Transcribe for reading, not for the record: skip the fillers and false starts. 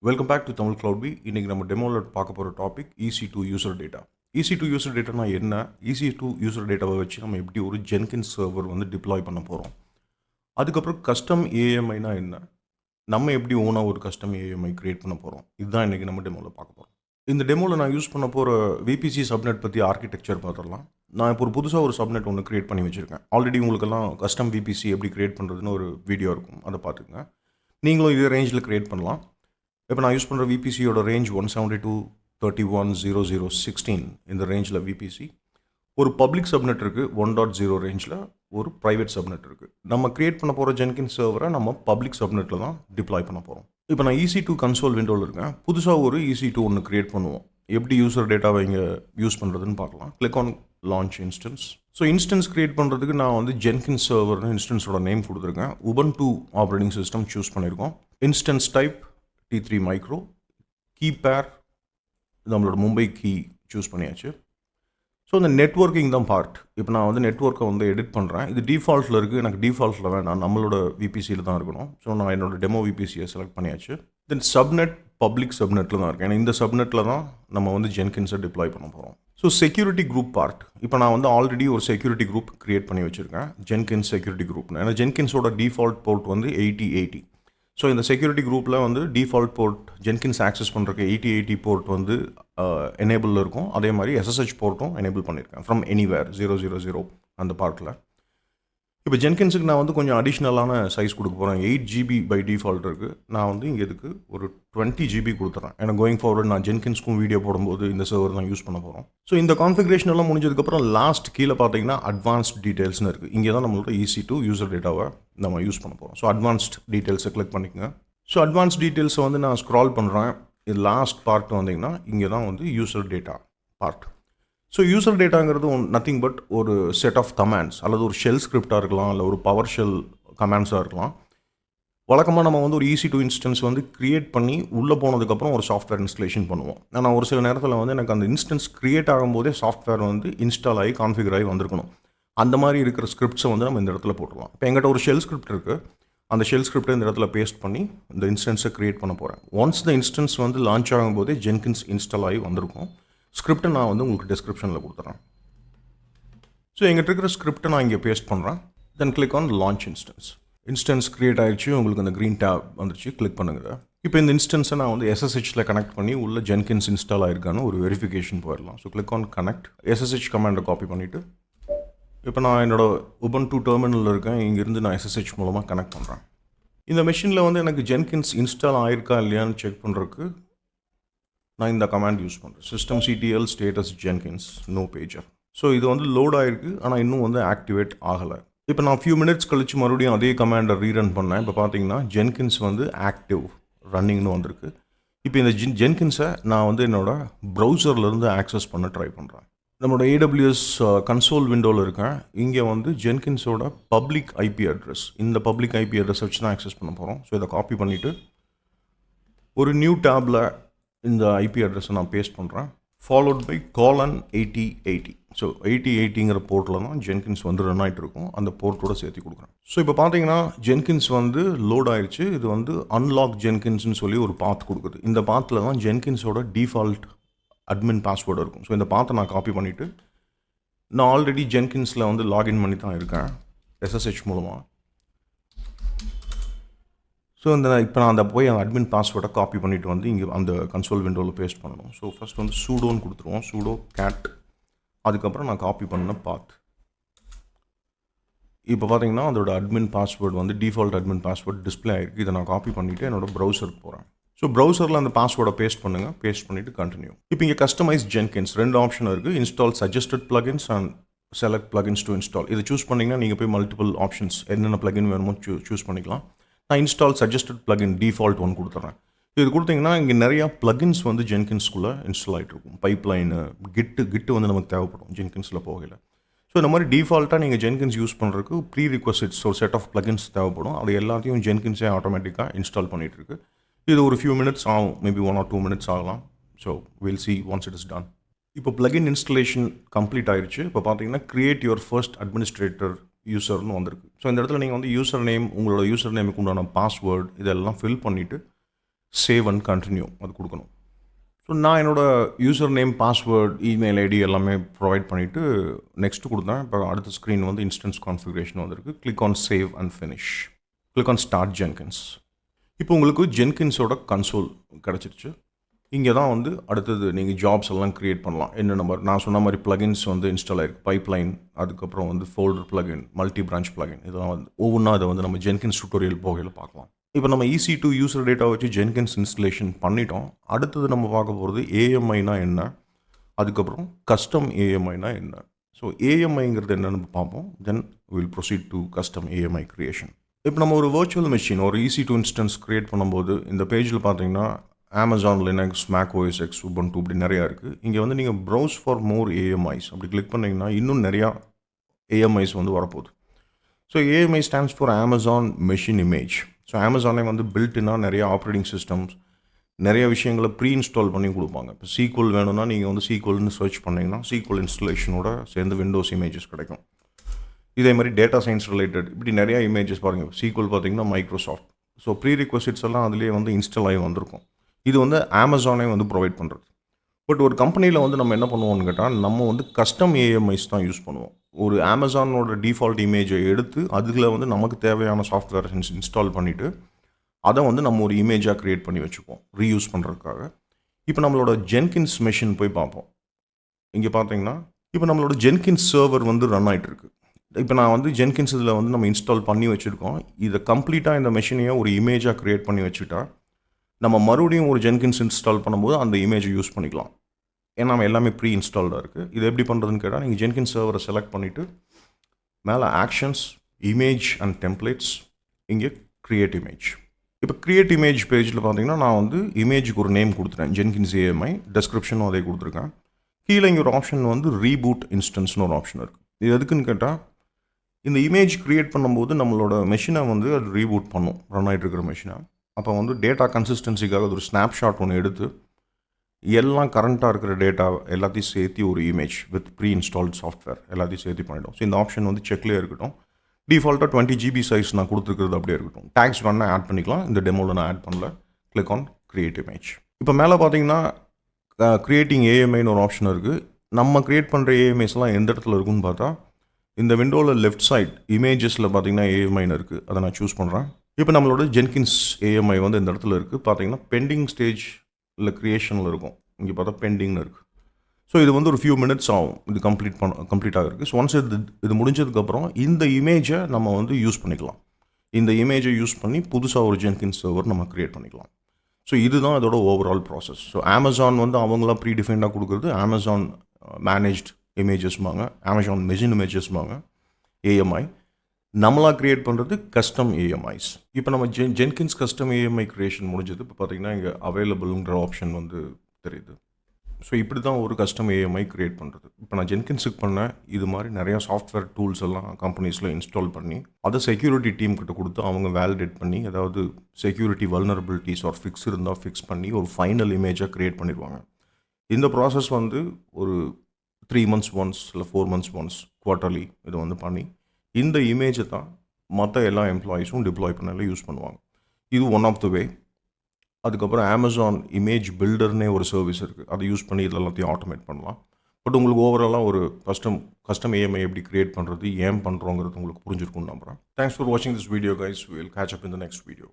Welcome back to Tamil Cloud. இன்றைக்கி நம்ம டெமோவில் பார்க்க போகிற topic EC2 user data. EC2 user டேட்டானா என்ன? EC2 யூசர் டேட்டாவை வச்சு நம்ம எப்படி ஒரு ஜென்கின்ஸ் சர்வர் வந்து டிப்ளாய் பண்ண போகிறோம். அதுக்கப்புறம் கஸ்டம் ஏஎம்ஐனா என்ன? நம்ம எப்படி ஓனாக ஒரு கஸ்டம் ஏஎம்ஐ க்ரியேட் பண்ண போகிறோம். இதுதான் இன்றைக்கி நம்ம டெமோவில் பார்க்க போகிறோம். இந்த டெமோவில் நான் யூஸ் பண்ண போகிற VPC சப்நெட் பற்றி ஆர்கிடெக்சர் பார்த்துடலாம். நான் இப்போ ஒரு புதுசாக ஒரு சப்நெட் ஒன்று க்ரியேட் பண்ணி வச்சுருக்கேன். ஆல்ரெடி உங்களுக்கெல்லாம் கஸ்டம் VPC எப்படி க்ரியேட் பண்ணுறதுன்னு ஒரு வீடியோ இருக்கும், அதை பார்த்துக்குங்க. நீங்களும் இதே ரேஞ்சில் க்ரியேட் பண்ணலாம். இப்போ நான் யூஸ் பண்ணுற VPCயோட ரேஞ்ச் 172.31.00.16 இந்த ரேஞ்சில் VPC. ஒரு பப்ளிக் சப்நெட் இருக்குது 1.0 ரேஞ்சில், ஒரு ப்ரைவேட் சப்நெட் இருக்குது. நம்ம க்ரியேட் பண்ண போகிற ஜென்கின்ஸ் சர்வரை நம்ம பப்ளிக் சப்நெட்டில் தான் டிப்ளாய் பண்ண போகிறோம். இப்போ நான் EC2 கன்சோல் விண்டோவில் இருக்கேன். புதுசாக ஒரு EC2 ஒன்று க்ரியேட் பண்ணுவோம். எப்படி யூசர் டேட்டாவை இங்கே யூஸ் பண்ணுறதுன்னு பார்க்கலாம். Click on launch instance. So instance create பண்ணுறதுக்கு நான் வந்து ஜென்கின்ஸ் சர்வர்னு இன்ஸ்டன்ஸோட நேம் கொடுத்துருக்கேன். Ubuntu ஆப்ரேட்டிங் சிஸ்டம் சூஸ் பண்ணியிருக்கோம். Instance type T3 micro, key pair நம்மளோட மும்பை கீ சூஸ் பண்ணியாச்சு. ஸோ இந்த நெட்வொர்க்கிங் தான் பார்ட். இப்போ நான் வந்து நெட்வொர்க்கை வந்து எடிட் பண்ணுறேன். இது டிஃபால்ட்டில் இருக்குது, எனக்கு டிஃபால்ட்டில் வேணாம், நம்மளோட VPCயில் தான் இருக்கணும். ஸோ நான் என்னோட டெமோ VPCயை செலக்ட் பண்ணியாச்சு. தென் சப்நெட் பப்ளிக் சப்நெட்டில் தான் இருக்கேன். ஏன்னா இந்த சப்நெட்டில் தான் நம்ம வந்து ஜென்கின்ஸை டிப்ளாய் பண்ண போகிறோம். So security group part. இப்போ நான் வந்து ஆல்ரெடி ஒரு செக்யூரிட்டி குரூப் க்ரியேட் பண்ணி வச்சுருக்கேன், ஜென்கின்ஸ் செக்யூரிட்டி குரூப்னு. ஏன்னா ஜென்கின்ஸோட டிஃபால்ட் போர்ட் வந்து 8080. ஸோ இந்த செக்யூரிட்டி குரூப்பில் வந்து டிஃபால்ட் போர்ட் ஜென்கின்ஸ் ஆக்சஸ் பண்ணுறதுக்கு 8080 போர்ட் வந்து எனேபிளில் இருக்கும். அதே மாதிரி SSH போர்ட்டும் எனேபிள் பண்ணியிருக்கேன் ஃப்ரம் எனிவேர் 000 அந்த பார்ட்டில். இப்போ ஜென்கின்ஸுக்கு நான் வந்து கொஞ்சம் அடிஷ்னலான சைஸ் கொடுக்க போகிறேன். 8 GB பை டிஃபால்ட் இருக்குது. நான் வந்து இங்கே இதுக்கு ஒரு 20 GB கொடுத்துறேன். ஏன்னா கோயிங் ஃபார்வர்ட் நான் ஜென்கின்ஸ்க்கும் வீடியோ போடும்போது இந்த சர்வர் தான் யூஸ் பண்ண போகிறோம். ஸோ இந்த கான்ஃபிகரேஷன் எல்லாம் முடிஞ்சதுக்கப்புறம் லாஸ்ட் கீழே பார்த்தீங்கன்னா அட்வான்ஸ்ட் டீட்டெயில்ஸ்னு இருக்குது. இங்கே தான் நம்மளோட EC2 யூசர் டேட்டாவை நம்ம யூஸ் பண்ண போகிறோம். ஸோ அட்வான்ஸ்ட் டீட்டெயில்ஸை கிளிக் பண்ணிக்கோங்க. ஸோ அட்வான்ஸ்ட் டீட்டெயில்ஸை வந்து நான் ஸ்க்ரால் பண்ணுறேன். இது லாஸ்ட் பார்ட் வந்தீங்கன்னா இங்கே தான் வந்து user data part. So user டேட்டாங்கிறது நத்திங் பட் ஒரு செட் ஆஃப் கமாண்ட்ஸ், அல்லது ஒரு ஷெல் ஸ்கிரிப்டாக இருக்கலாம், இல்லை ஒரு பவர் ஷெல் கமாண்ட்ஸாக இருக்கலாம். வழக்கமாக நம்ம வந்து ஒரு EC2 இன்ஸ்டன்ஸ் வந்து க்ரியேட் பண்ணி உள்ளே போனதுக்கப்புறம் ஒரு சாஃப்ட்வேர் இன்ஸ்டலேஷன் பண்ணுவோம். ஆனால் ஒரு சில நேரத்தில் வந்து எனக்கு அந்த இன்ஸ்டன்ஸ் க்ரியேட் ஆகும்போதே சாஃப்ட்வேர் வந்து இன்ஸ்டால் ஆகி கான்ஃபிகர் ஆகி வந்திருக்கணும். அந்த மாதிரி இருக்கிற ஸ்கிரிப்ட்ஸை வந்து நம்ம இந்த இடத்துல போட்டுடலாம். இப்போ எங்கிட்ட ஒரு ஷெல் ஸ்கிரிப்ட் இருக்குது. அந்த ஷெல் ஸ்கிரிப்டை இந்த இடத்துல பேஸ்ட் பண்ணி இந்த இன்ஸ்டன்ஸை க்ரியேட் பண்ண போகிறேன். ஒன்ஸ் இந்த இன்ஸ்டன்ஸ் வந்து லான்ச் ஆகும்போதே ஜென்கின்ஸ் இன்ஸ்டால் ஆகி வந்திருக்கும். ஸ்கிரிப்டை நான் வந்து உங்களுக்கு டிஸ்கிரிப்ஷனில் கொடுத்துறேன். ஸோ எங்கிட்ட இருக்கிற ஸ்கிரிப்டை நான் இங்கே பேஸ்ட் பண்ணுறேன். தென் click on launch instance. Instance create ஆகிடுச்சு, உங்களுக்கு அந்த க்ரீன் டேப் வந்துருச்சு, கிளிக் பண்ணுங்க. இப்போ இந்த இன்ஸ்டன்ஸை நான் வந்து SSHல கனெக்ட் பண்ணி உள்ள ஜென்கின்ஸ் இன்ஸ்டால் ஆகிருக்கான்னு ஒரு வெரிஃபிகேஷன் போயிடலாம். So click on connect. SSH கமாண்டை காப்பி பண்ணிவிட்டு இப்போ நான் என்னோட Ubuntu டெர்மினலில் இருக்கேன். இங்கேருந்து நான் SSH மூலமாக கனெக்ட் பண்ணுறேன். இந்த மெஷினில் வந்து எனக்கு ஜென்கின்ஸ் இன்ஸ்டால் ஆகிருக்கா இல்லையான்னு செக் பண்ணுறதுக்கு நான் இந்த கமாண்ட் யூஸ் பண்ணுறேன். systemctl status jenkins no pager. So இது வந்து லோட் ஆகிருக்கு, ஆனால் இன்னும் வந்து ஆக்டிவேட் ஆகலை. இப்போ நான் ஃபியூ மினிட்ஸ் கழித்து மறுபடியும் அதே கமாண்டை ரீரன் பண்ணேன். இப்போ பார்த்தீங்கன்னா ஜென்கின்ஸ் வந்து ஆக்டிவ் ரன்னிங்னு வந்திருக்கு. இப்போ இந்த ஜென்கின்ஸை நான் வந்து என்னோடய ப்ரௌசர்லேருந்து ஆக்சஸ் பண்ண ட்ரை பண்ணுறேன். நம்மளோட AWS கன்சோல் விண்டோவில் இருக்கேன். இங்கே வந்து ஜென்கின்ஸோட பப்ளிக் IP அட்ரஸ், இந்த பப்ளிக் IP அட்ரஸ் வச்சு தான் ஆக்சஸ் பண்ண போகிறோம். ஸோ இதை காப்பி பண்ணிவிட்டு ஒரு நியூ டேப்பில் இந்த IP அட்ரஸை நான் பேஸ்ட் பண்ணுறேன். Followed by :8080. ஸோ 8080ங்கிற போர்ட்டில் தான் ஜென்கின்ஸ் வந்து ரன் ஆகிட்டு இருக்கும். அந்த போர்ட்டோட சேர்த்து கொடுக்குறேன். ஸோ இப்போ பார்த்தீங்கன்னா ஜென்கின்ஸ் வந்து லோட் ஆயிடுச்சு. இது வந்து அன்லாக் ஜென்கின்ஸ்னு சொல்லி ஒரு பாத் கொடுக்குது. இந்த பாத்தில் தான் ஜென்கின்ஸோட டிஃபால்ட் அட்மின் பாஸ்வேர்டு இருக்கும். ஸோ இந்த பாத்தை நான் காப்பி பண்ணிவிட்டு நான் ஆல்ரெடி ஜென்கின்ஸில் வந்து லாகின் பண்ணி தான் இருக்கேன் SSH மூலமாக. ஸோ இப்போ நான் அந்த போய் அந்த அட்மின் பாஸ்வேர்டை காப்பி பண்ணிவிட்டு வந்து இங்கே அந்த கன்சோல் விண்டோவில் பேஸ்ட் பண்ணணும். ஸோ ஃபஸ்ட் வந்து சூடோன்னு கொடுத்துருவோம். சூடோ கேட், அதுக்கப்புறம் நான் காப்பி பண்ண பாத். இப்போ பார்த்தீங்கன்னா அதோட அட்மின் பாஸ்வேர்டு வந்து டிஃபால்ட் அட்மின் பாஸ்வேர்டு டிஸ்பிளே ஆகிருக்கு. இதை நான் காப்பி பண்ணிவிட்டு என்னோடய ப்ரௌசருக்கு போகிறேன். ஸோ ப்ரௌசரில் அந்த பாஸ்வேர்டை பேஸ்ட் பண்ணுங்கள். பேஸ்ட் பண்ணிவிட்டு கண்டினியூ. இப்போ இங்கே கஸ்டமைஸ் ஜென்கின்ஸ் 2 ஆப்ஷன் இருக்குது. Install suggested plugins and select plugins to install. இதை சூஸ் பண்ணிங்கன்னா நீங்கள் போய் மல்டிபிள் ஆப்ஷன்ஸ் என்னென்ன பிளகின் வேணுமோ சூஸ் பண்ணிக்கலாம். நான் install suggested plugin default one கொடுத்துட்றேன். இது கொடுத்தீங்கன்னா இங்கே நிறையா பிளகின்ஸ் வந்து ஜென்கின்ஸ்குள்ளே இன்ஸ்டால் ஆகிட்டு இருக்கும். பைப்லைனு கிட்டு வந்து நமக்கு தேவைப்படும் ஜென்கின்ஸில் போகல. ஸோ இந்த மாதிரி டிஃபால்ட்டாக நீங்கள் ஜென்கின்ஸ் யூஸ் பண்ணுறதுக்கு ப்ரீ ரிக்வஸ்ட்ஸ் ஒரு செட் ஆஃப் பிளகின்ஸ் தேவைப்படும். அது எல்லாத்தையும் ஜென்கின்ஸே ஆட்டோமேட்டிக்காக இன்ஸ்டால் பண்ணிகிட்டு இருக்கு. இது ஒரு ஃபியூ மினிட்ஸ் ஆகும், மேபி 1 or 2 minutes ஆகலாம். So will see once it is done. இப்போ பிளகின் இன்ஸ்டலேஷன் கம்ப்ளீட் ஆயிடுச்சு. இப்போ பார்த்தீங்கன்னா கிரியேட் யுவர் ஃபர்ஸ்ட் அட்மினிஸ்ட்ரேட்டர் யூசர்னு வந்திருக்கு. ஸோ இந்த இடத்துல நீங்கள் வந்து யூசர் நேம், உங்களோட யூசர் நேமுக்கு உண்டான பாஸ்வேர்டு இதெல்லாம் ஃபில் பண்ணிவிட்டு சேவ் அண்ட் கண்டினியூ அது கொடுக்கணும். ஸோ நான் என்னோடய user name, password, email ID எல்லாமே ப்ரொவைட் பண்ணிவிட்டு நெக்ஸ்ட்டு கொடுத்தேன். இப்போ அடுத்த ஸ்க்ரீன் வந்து இன்ஸ்டன்ஸ் கான்ஃபிகரேஷன் வந்திருக்கு. Click on save and finish. Click on start Jenkins. இப்போ உங்களுக்கு ஜென்கின்ஸோட கன்சோல் கிடச்சிருச்சு. இங்கே தான் வந்து அடுத்தது நீங்கள் ஜாப்ஸ் எல்லாம் க்ரியேட் பண்ணலாம். என்ன நம்பர் நான் சொன்ன மாதிரி ப்ளகின்ஸ் வந்து இன்ஸ்டால் ஆகிருக்கு. பைப்லைன், அதுக்கப்புறம் வந்து folder plugin, multi branch plugin, இதெல்லாம் வந்து ஒவ்வொன்றா அதை வந்து நம்ம ஜென்கின்ஸ் டுட்டோரியல் போகையில் பார்க்கலாம். இப்போ நம்ம EC2 யூசர் டேட்டா வச்சு ஜென்கின்ஸ் இன்ஸ்டலேஷன் பண்ணிட்டோம். அடுத்தது நம்ம பார்க்க போகிறது AMIனா என்ன, அதுக்கப்புறம் கஸ்டம் AMIனா என்ன. ஸோ AMIங்கிறது என்னென்னு பார்ப்போம். Then will proceed to custom AMI creation. இப்போ நம்ம ஒரு வர்ச்சுவல் மெஷின், ஒரு EC2 இன்ஸ்டன்ஸ் க்ரியேட் பண்ணும்போது இந்த பேஜில் பார்த்தீங்கன்னா Amazon Linux, Mac OS X, Ubuntu இப்படி நிறையா இருக்குது. இங்கே வந்து நீங்கள் ப்ரௌஸ் ஃபார் மோர் AMIs அப்படி கிளிக் பண்ணிங்கன்னா இன்னும் நிறையா AMIs வந்து வரப்போகுது. So AMI stands for Amazon Machine Image. So அமேசானே வந்து பில்ட்னா நிறைய ஆப்ரேட்டிங் சிஸ்டம்ஸ், நிறைய விஷயங்களை ப்ரீ இன்ஸ்டால் பண்ணி கொடுப்பாங்க. இப்போ SQL வேணும்னா நீங்கள் வந்து SQLன்னு சர்ச் பண்ணிங்கன்னா SQL இன்ஸ்டலேஷனோட சேர்ந்து விண்டோஸ் இமேஜஸ் கிடைக்கும். இதே மாதிரி டேட்டா சயின்ஸ் ரிலேட்டட் இப்படி நிறையா இமேஜஸ் பாருங்கள். SQL பார்த்தீங்கன்னா மைக்ரோசாஃப்ட். ஸோ ப்ரீ ரிக்வசிட்ஸ் எல்லாம் அதிலே வந்து இன்ஸ்டால் ஆகி வந்திருக்கும். இது வந்து அமேசானே வந்து ப்ரொவைட் பண்ணுறது. பட் ஒரு கம்பெனியில் வந்து நம்ம என்ன பண்ணுவோம்னு கேட்டால் நம்ம வந்து கஸ்டம் AMIs தான் யூஸ் பண்ணுவோம். ஒரு அமேசானோட டிஃபால்ட் இமேஜை எடுத்து அதில் வந்து நமக்கு தேவையான சாஃப்ட்வேர் இன்ஸ்டால் பண்ணிவிட்டு அதை வந்து நம்ம ஒரு இமேஜாக க்ரியேட் பண்ணி வச்சுப்போம் ரீயூஸ் பண்ணுறதுக்காக. இப்போ நம்மளோட ஜென்கின்ஸ் மெஷின் போய் பார்ப்போம். இங்கே பார்த்தீங்கன்னா இப்போ நம்மளோட ஜென்கின்ஸ் சர்வர் வந்து ரன் ஆகிட்டு இருக்கு. இப்போ நான் வந்து ஜென்கின்ஸ் இதில் வந்து நம்ம இன்ஸ்டால் பண்ணி வச்சுருக்கோம். இதை கம்ப்ளீட்டாக இந்த மெஷினையை ஒரு இமேஜாக க்ரியேட் பண்ணி வச்சுட்டா நம்ம மறுபடியும் ஒரு ஜென்கின்ஸ் இன்ஸ்டால் பண்ணும்போது அந்த இமேஜை யூஸ் பண்ணிக்கலாம். ஏன்னா நம்ம எல்லாமே ப்ரீ இன்ஸ்டால்டாக இருக்குது. இது எப்படி பண்ணுறதுன்னு கேட்டால் நீங்கள் ஜென்கின்ஸ் சர்வரை செலக்ட் பண்ணிவிட்டு மேலே ஆக்ஷன்ஸ், இமேஜ் அண்ட் டெம்ப்ளேட்ஸ், இங்கே க்ரியேட் இமேஜ். இப்போ க்ரியேட் இமேஜ் பேஜில் பார்த்தீங்கன்னா நான் வந்து இமேஜுக்கு ஒரு நேம் கொடுத்துட்டேன், ஜென்கின்ஸ் AMI. டெஸ்கிரிப்ஷனும் அதே கொடுத்துருக்கேன். கீழே இங்கே ஒரு ஆப்ஷன் வந்து ரீபூட் இன்ஸ்டன்ஸ்னு ஒரு ஆப்ஷன் இருக்குது. இது எதுக்குன்னு கேட்டால் இந்த இமேஜ் க்ரியேட் பண்ணும்போது நம்மளோட மெஷினை வந்து அது ரீபூட் பண்ணும், ரன் ஆகிட்டு இருக்கிற மெஷினை. அப்போ வந்து டேட்டா கன்சிஸ்டன்சிக்காக ஒரு ஸ்னாப்ஷாட் ஒன்று எடுத்து எல்லாம் கரண்ட்டாக இருக்கிற டேட்டா எல்லாத்தையும் சேர்த்து ஒரு image with pre installed software எல்லாத்தையும் சேர்த்து பண்ணிவிடும். ஸோ இந்த ஆப்ஷன் வந்து செக்லேயே இருக்கட்டும். டிஃபால்ட்டாக 20 GB சைஸ் நான் கொடுத்துருக்கிறது அப்படியே இருக்கட்டும். டேக்ஸ் வேணால் ஆட் பண்ணிக்கலாம். இந்த டெமோவில் நான் ஆட் பண்ணல. Click on create image. இப்போ மேலே பார்த்தீங்கன்னா க்ரியேட்டிங் AMIன்னு ஒரு ஆப்ஷன் இருக்குது. நம்ம க்ரியேட் பண்ணுற AMIஸ்லாம் எந்த இடத்துல இருக்குன்னு பார்த்தா இந்த விண்டோவில் லெஃப்ட் சைட் இமேஜஸில் பார்த்தீங்கன்னா AMIன்னு இருக்குது. அதை நான் சூஸ் பண்ணுறேன். இப்போ நம்மளோட ஜென்கின்ஸ் AMI வந்து இந்த இடத்துல இருக்குது. பார்த்தீங்கன்னா பெண்டிங் ஸ்டேஜ் இல்லை க்ரியேஷனில் இருக்கும். இங்கே பார்த்தா பெண்டிங்னு இருக்குது. ஸோ இது வந்து ஒரு ஃபியூ மினிட்ஸ் ஆகும் இது கம்ப்ளீட் ஆகிருக்கு. ஸோ ஒன்ஸ் இது முடிஞ்சதுக்கப்புறம் இந்த இமேஜை நம்ம வந்து யூஸ் பண்ணிக்கலாம். இந்த இமேஜை யூஸ் பண்ணி புதுசாக ஒரு ஜென்கின்ஸ் சர்வர் நம்ம க்ரியேட் பண்ணிக்கலாம். ஸோ இதுதான் அதோட ஓவரால் ப்ராசஸ். ஸோ அமேசான் வந்து அவங்களாம் ப்ரீ டிஃபைண்டாக கொடுக்குறது அமேசான் மேனேஜ்ட் இமேஜஸ்மாங்க, அமேசான் மெஷின் இமேஜஸ்மாங்க AMI. நம்மளாக க்ரியேட் பண்ணுறது கஸ்டம் AMIs. இப்போ நம்ம ஜென்கின்ஸ் கஸ்டம் AMI க்ரியேஷன் முடிஞ்சது. இப்போ பார்த்தீங்கன்னா இங்கே அவைலபிள்ங்கிற ஆப்ஷன் வந்து தெரியுது. ஸோ இப்படி தான் ஒரு கஸ்டம் AMI க்ரியேட் பண்ணுறது. இப்போ நான் ஜென்கின்ஸுக்கு பண்ணேன். இது மாதிரி நிறையா சாஃப்ட்வேர் டூல்ஸ் எல்லாம் கம்பெனிஸில் இன்ஸ்டால் பண்ணி அதை செக்யூரிட்டி டீம் கிட்ட கொடுத்து அவங்க வேலிடேட் பண்ணி ஏதாவது செக்யூரிட்டி வல்னரபிலிட்டிஸ் ஆர் ஃபிக்ஸ் இருந்தால் ஃபிக்ஸ் பண்ணி ஒரு ஃபைனல் இமேஜாக க்ரியேட் பண்ணிடுவாங்க. இந்த ப்ராசஸ் வந்து ஒரு 3 months ஒன்ஸ் இல்லை 4 months ஒன்ஸ் குவார்ட்டர்லி இது வந்து பண்ணி இந்த இமேஜை தான் மற்ற எல்லா எம்ப்ளாயீஸும் டிப்ளாய் பண்ணல யூஸ் பண்ணுவாங்க. இது ஒன் ஆஃப் த வே. அதுக்கப்புறம் அமேசான் இமேஜ் பில்டர்னே ஒரு சர்வீஸ் இருக்குது. அதை யூஸ் பண்ணி இதில் எல்லாத்தையும் ஆட்டோமேட் பண்ணலாம். பட் உங்களுக்கு ஓவராலாக ஒரு கஸ்டம் AMI எப்படி க்ரியேட் பண்ணுறது, ஏன் பண்ணுறோங்கிறது உங்களுக்கு புரிஞ்சிருக்கும்னு நம்புகிறேன். தேங்க்ஸ் ஃபார் வாட்சிங் this video guys. Will catch up in the next video.